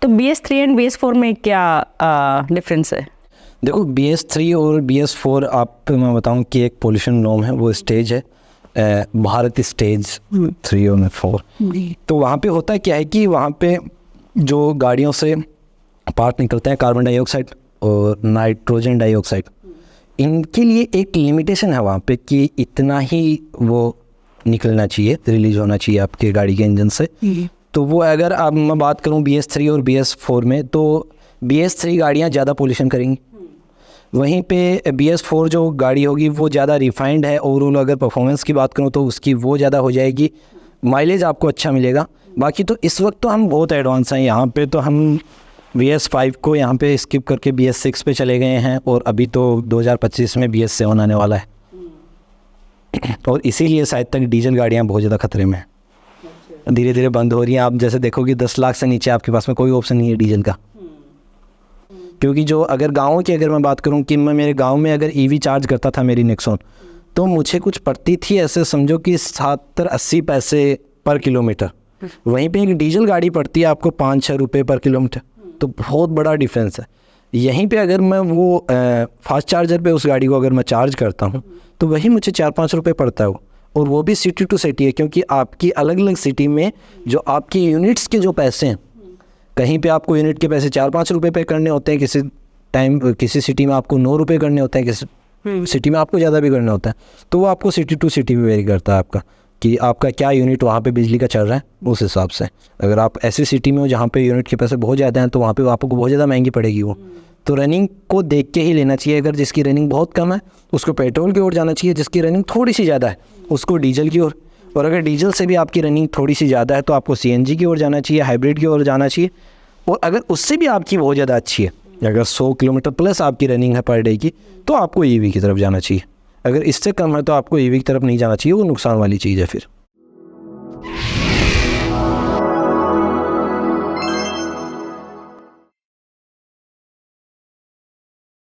तो BS3 and BS4 में क्या डिफरेंस है? देखो BS3 और BS4 आप मैं बताऊं कि एक पोल्यूशन नॉर्म है, वो स्टेज है भारत स्टेज 3 और 4। तो वहाँ पे होता क्या है कि वहाँ पे जो गाड़ियों से पार्ट निकलते हैं कार्बन डाइऑक्साइड और नाइट्रोजन डाइऑक्साइड, इनके लिए एक लिमिटेशन है वहाँ पे कि इतना ही वो निकलना चाहिए, रिलीज होना चाहिए आपके गाड़ी के इंजन से। तो वो अगर आप मैं बात करूँ BS3 और BS4 में, तो BS3 गाड़ियाँ ज़्यादा पोल्यूशन करेंगी, वहीं पे BS4 जो गाड़ी होगी वो ज़्यादा रिफाइंड है। ओवरऑल अगर परफॉर्मेंस की बात करूँ तो उसकी वो ज़्यादा हो जाएगी, माइलेज आपको अच्छा मिलेगा। बाकी तो इस वक्त तो हम बहुत एडवांस हैं यहाँ पे, तो हम BS5 को यहाँ पे स्किप करके BS6 पे चले गए हैं, और अभी तो 2025 में BS7 आने वाला है। और इसीलिए शायद तक डीजल गाड़ियाँ बहुत ज़्यादा खतरे में हैं, धीरे धीरे बंद हो रही हैं। आप जैसे देखोगे 10 लाख से नीचे आपके पास में कोई ऑप्शन नहीं है डीजल का, क्योंकि जो अगर गाँव की अगर मैं बात करूँ कि मैं मेरे गाँव में अगर EV चार्ज करता था मेरी नेक्सॉन, तो मुझे कुछ पड़ती थी ऐसे समझो कि 70-80 पैसे पर किलोमीटर। वहीं पे एक डीजल गाड़ी पड़ती है आपको 5-6 रुपये पर किलोमीटर, तो बहुत बड़ा डिफरेंस है। यहीं पे अगर मैं वो फास्ट चार्जर पे उस गाड़ी को अगर मैं चार्ज करता हूँ तो वही मुझे 4-5 रुपये पड़ता है वो, और वो भी सिटी टू सिटी है, क्योंकि आपकी अलग अलग सिटी में जो आपकी यूनिट्स के जो पैसे हैं, कहीं पे आपको यूनिट के पैसे 4-5 रुपये पे करने होते हैं, किसी टाइम किसी सिटी में आपको 9 रुपये करने होते हैं, किसी सिटी में आपको ज़्यादा भी करना होता है। तो वो आपको सिटी टू सिटी पे वेरी करता है आपका कि आपका क्या यूनिट वहाँ पे बिजली का चल रहा है, उस हिसाब से। अगर आप ऐसी सिटी में हो जहाँ पे यूनिट के पैसे बहुत ज़्यादा हैं तो वहाँ पे आपको बहुत ज़्यादा महंगी पड़ेगी वो। तो रनिंग को देख के ही लेना चाहिए। अगर जिसकी रनिंग बहुत कम है उसको पेट्रोल की ओर जाना चाहिए, जिसकी रनिंग थोड़ी सी ज़्यादा है उसको डीजल की ओर, और अगर डीजल से भी आपकी रनिंग थोड़ी सी ज़्यादा है तो आपको CNG की ओर जाना चाहिए, हाइब्रिड की ओर जाना चाहिए। और अगर उससे भी आपकी बहुत ज़्यादा अच्छी है, अगर 100 किलोमीटर प्लस आपकी रनिंग है पर डे की, तो आपको EV की तरफ जाना चाहिए। अगर इससे कम है तो आपको EV की तरफ नहीं जाना चाहिए, वो नुकसान वाली चीज़ है फिर।